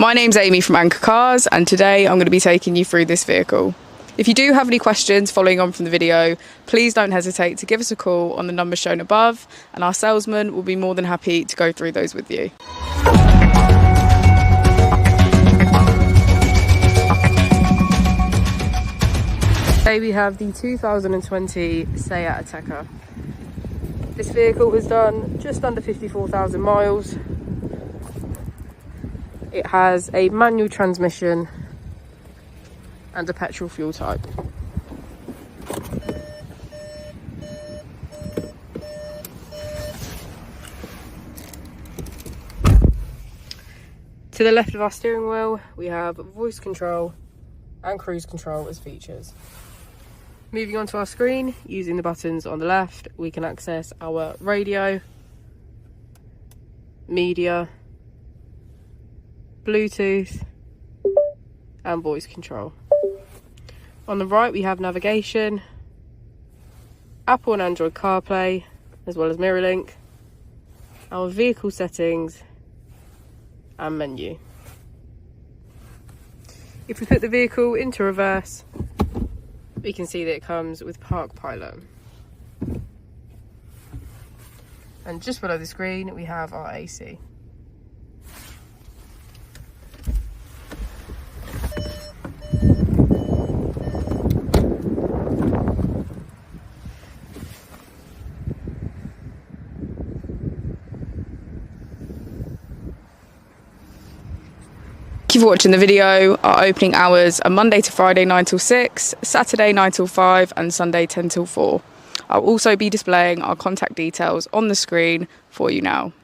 My name's Amy from Anchor Cars, and today I'm going to be taking you through this vehicle. If you do have any questions following on from the video, please don't hesitate to give us a call on the number shown above, and our salesman will be more than happy to go through those with you. Today we have the 2020 Seat Ateca. This vehicle has done just under 54,000 miles. It has a manual transmission and a petrol fuel type. To the left of our steering wheel, we have voice control and cruise control as features. Moving on to our screen, using the buttons on the left, we can access our radio, media, Bluetooth and voice control. On the right we have navigation, Apple and Android CarPlay, as well as MirrorLink, our vehicle settings and menu. If we put the vehicle into reverse, we can see that it comes with Park Pilot. And just below the screen we have our AC. Thank you for watching the video. Our opening hours are Monday to Friday 9 till 6, Saturday 9 till 5 and Sunday 10 till 4. I'll also be displaying our contact details on the screen for you now.